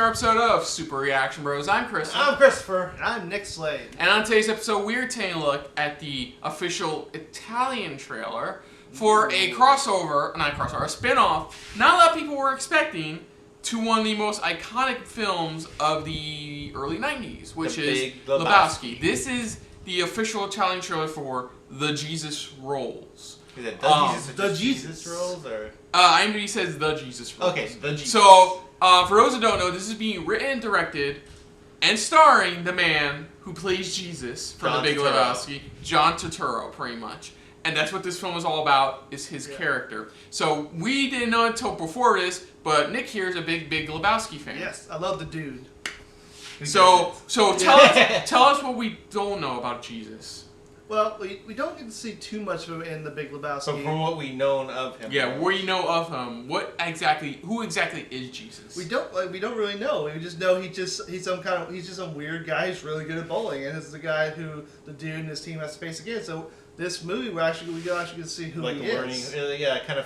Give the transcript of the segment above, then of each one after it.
episode of Super Reaction Bros. I'm Chris. I'm Christopher. I'm Nick Slade. And on today's episode, we're taking a look at the official Italian trailer for a a spin-off not a lot of people were expecting to one of the most iconic films of the early 90s, which is Lebowski. This is the official Italian trailer for The Jesus Rolls. Is it The Jesus Rolls? Or? IMDb says The Jesus Rolls. Okay, The Jesus. So, for those who don't know, this is being written and directed and starring the man who plays Jesus from The Big Lebowski, John Turturro, pretty much. And that's what this film is all about, is his character. So, we didn't know until before this, but Nick here is a big Lebowski fan. Yes, I love the dude. So tell us what we don't know about Jesus. Well, we don't get to see too much of him in The Big Lebowski. So from what we know of him. Yeah, what you know of him, who exactly is Jesus? We don't really know. We just know he's just some weird guy who's really good at bowling, and this is the guy who the dude and his team has to face again. So this movie we actually get to see who he is. Kind of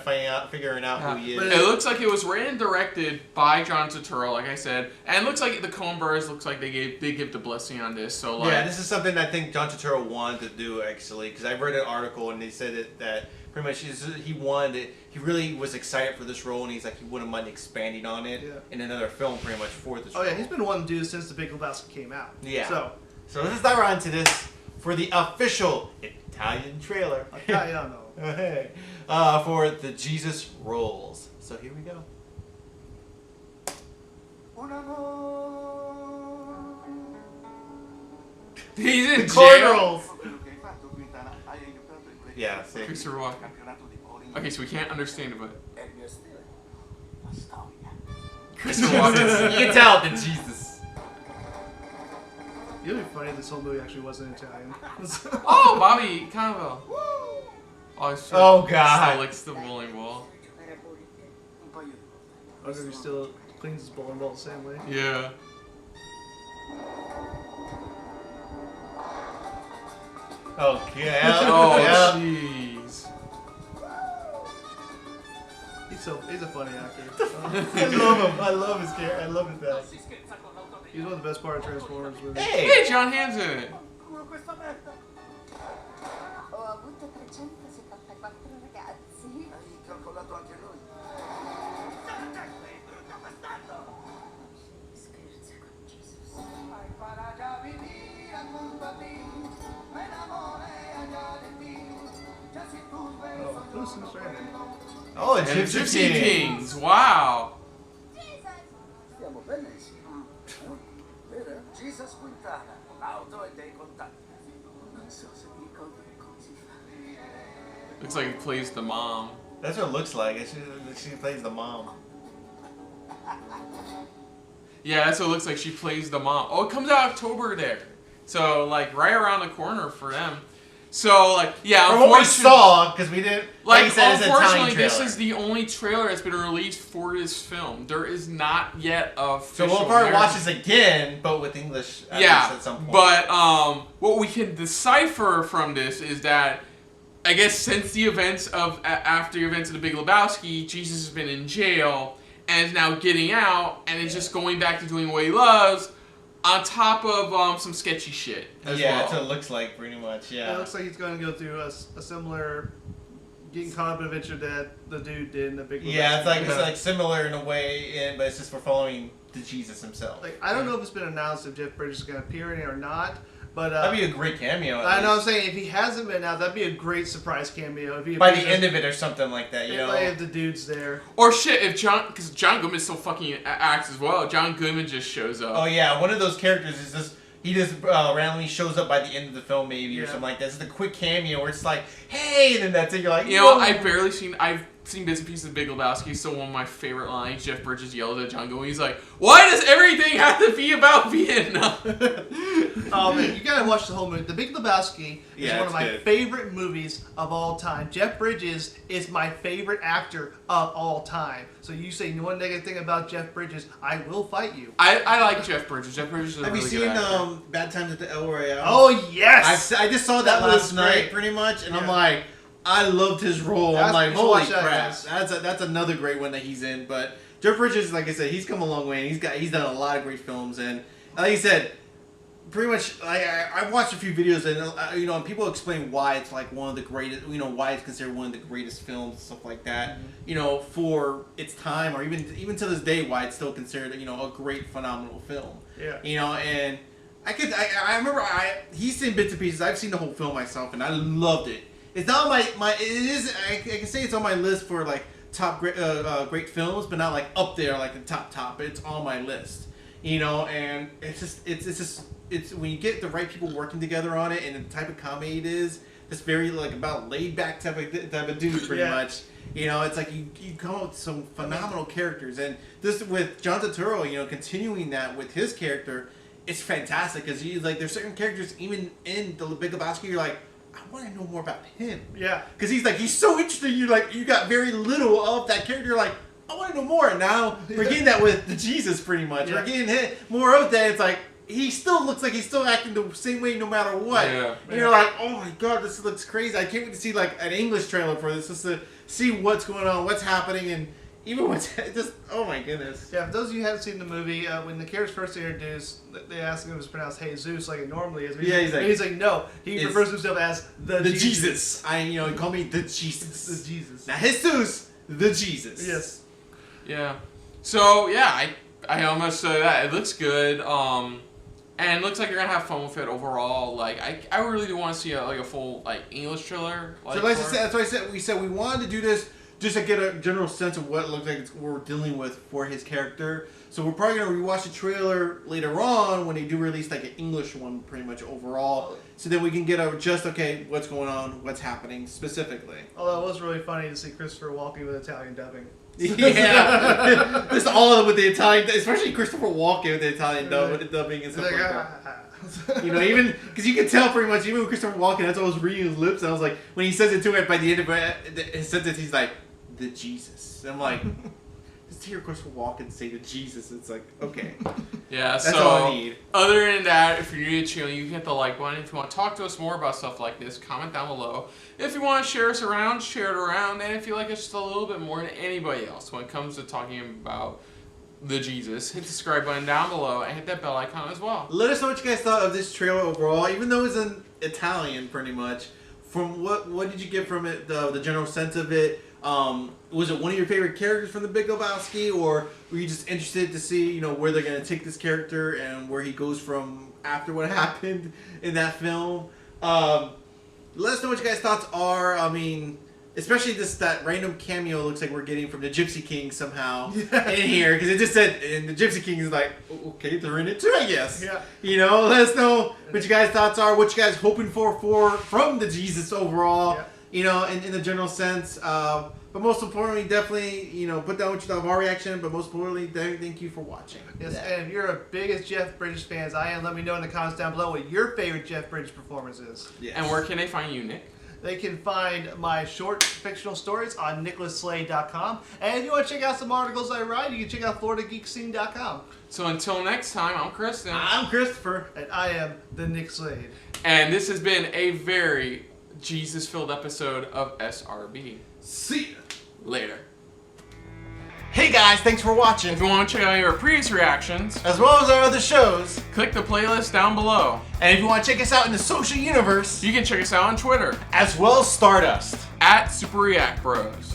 figuring out who he is. It looks like it was written and directed by John Turturro, like I said, and it looks like the Coen looks like they give the blessing on this. So this is something I think John Turturro wanted to do actually, because I read an article and they said that pretty much he really was excited for this role, and he's like he wouldn't mind expanding on it in another film pretty much for this role. Oh yeah, he's been wanting to do this since The Big Lebowski came out. Yeah. So let's dive right into this for the official Italian trailer. Italiano. Hey. For the Jesus Rolls. So here we go. He's in Corn jail. rolls. Yeah, see. Christopher Walken. Okay, so we can't understand it, but Christopher Walken. You can tell that Jesus. It would be funny if this whole movie actually wasn't Italian. Oh, Bobby Cannavale. Oh God. Still licks the bowling ball. I wonder if he still cleans his bowling ball the same way. Yeah. Okay. Oh, jeez. He's a funny actor. I love him. I love his character. I love his back. He's one of the best part of Transformers movies. Hey, John Hamm's in it. Oh, Gypsy Kings. Wow. Jesus Quintana, auto e dei contatti. Non so se mi conti così. Looks like he plays the mom. That's what it looks like. She plays the mom. Yeah, that's what it looks like. She plays the mom. Oh, it comes out October there. So, like, right around the corner for them. So, like, yeah, from what we saw, because we didn't, like said, unfortunately, this is the only trailer that's been released for this film. There is not yet a So we'll probably watch this again, but with English at some point. But what we can decipher from this is that, I guess since the events after the events of The Big Lebowski, Jesus has been in jail and is now getting out and is just going back to doing what he loves, on top of some sketchy shit as well. That's what it looks like, pretty much, It looks like he's going to go through a similar getting caught up in adventure that the dude did in The Big Lebowski. Yeah, it's like similar in a way, but it's just for following the Jesus himself. Like, I don't know if it's been announced if Jeff Bridges is going to appear in it or not, but that'd be a great cameo. I know. I'm saying if he hasn't been out, that'd be a great surprise cameo. If he by the end of it or something like that, you know. If the dude's there. Or shit, because John Goodman still fucking acts as well. John Goodman just shows up. Oh yeah, one of those characters is just he just randomly shows up by the end of the film maybe or something like that. It's the quick cameo where it's like, hey, and then that's it. You're like, you know, I've seen bits and pieces of Big Lebowski. So one of my favorite lines, Jeff Bridges yelled at John Goodman. He's like, "Why does everything have to be about Vietnam?" Oh man, you gotta watch the whole movie. The Big Lebowski is one of my favorite movies of all time. Jeff Bridges is my favorite actor of all time. So you say one negative thing about Jeff Bridges, I will fight you. I like Jeff Bridges. Jeff Bridges is a Have really you good actor. seen Bad Times at the El Royale? Oh yes! I just saw that last night, pretty much, and I'm like, I loved his role. I'm like, holy crap! That's another great one that he's in. But Jeff Bridges, like I said, he's come a long way, and he's done a lot of great films, and like I said, pretty much, I watched a few videos, and you know, and people explain why it's like one of the greatest, you know, why it's considered one of the greatest films, stuff like that. You know, for its time, or even to this day, why it's still considered, you know, a great, phenomenal film. Yeah. You know, and I remember he's seen bits and pieces. I've seen the whole film myself, and I loved it. It's not it is. I can say it's on my list for like top great films, but not like up there like the top. But it's on my list. You know, and it's when you get the right people working together on it, and the type of comedy it is, it's very like about laid back type of dude, pretty much. You know, it's like you come up with some phenomenal characters, and this with John Turturro, you know, continuing that with his character, it's fantastic because there's certain characters even in the Big Lebowski, you're like, I want to know more about him. Yeah. Because he's so interesting. You got very little of that character. You're like, I want to know more. And now we're getting that with the Jesus, pretty much. Yeah. We're getting more of that. It's like he still looks like he's still acting the same way no matter what. Yeah. And you're like, oh my god, this looks crazy. I can't wait to see like an English trailer for this, just to see what's going on, what's happening, and even what's just, oh my goodness. Yeah, for those of you who haven't seen the movie, when the character's first introduced, they asked him if it was pronounced Jesus like it normally is. He's like, no. He refers to himself as the Jesus. He called me the Jesus. The Jesus. Now Jesus, the Jesus. Yes. Yeah. So yeah, I almost say that it looks good. And it looks like you're gonna have fun with it overall. Like I really do want to see a full like English trailer. Like, so that's why I said we wanted to do this just to get a general sense of what it looks like we're dealing with for his character. So we're probably gonna rewatch the trailer later on when they do release like an English one, pretty much overall. So then we can get okay, what's going on, what's happening specifically. Although it was really funny to see Christopher Walken with Italian dubbing. Yeah, just all of them with the Italian, especially Christopher Walken with the Italian dubbing and stuff like that. You know, even because you can tell pretty much, even with Christopher Walken, that's what I was reading his lips, and I was like, when he says it to it by the end of his sentence, he's like, the Jesus. And I'm like, just hear Christopher Walken say the Jesus, it's like, okay. Yeah, that's so all I need. Other than that, if you're new to the channel, you can hit the like button. If you want to talk to us more about stuff like this, comment down below. If you want to share us around, share it around. And if you like us just a little bit more than anybody else when it comes to talking about the Jesus, hit the subscribe button down below and hit that bell icon as well. Let us know what you guys thought of this trailer overall, even though it's in Italian pretty much. From what did you get from it, the general sense of it? Was it one of your favorite characters from the Big Lebowski, or were you just interested to see, where they're going to take this character and where he goes from after what happened in that film? Let us know what you guys' thoughts are. I mean, especially that random cameo looks like we're getting from the Gypsy King somehow in here, because it just said, and the Gypsy King is like, okay, they're in it too, I guess. Yeah. Let us know what you guys' thoughts are, what you guys hoping for from the Jesus overall. Yeah. In the general sense. But most importantly, definitely, put down what you thought of our reaction. But most importantly, thank you for watching. Yes, and if you're a biggest Jeff Bridges fan as I am, let me know in the comments down below what your favorite Jeff Bridges performance is. Yes. And where can they find you, Nick? They can find my short fictional stories on nicholasslade.com. And if you want to check out some articles I write, you can check out FloridaGeekScene.com. So until next time, I'm Kristen. I'm Christopher. And I am the Nick Slade. And this has been a very Jesus-filled episode of SRB. See ya. Later. Hey guys, thanks for watching. If you want to check out our previous reactions, as well as our other shows, click the playlist down below. And if you want to check us out in the social universe, you can check us out on Twitter as well as Stardust @SuperReactBros.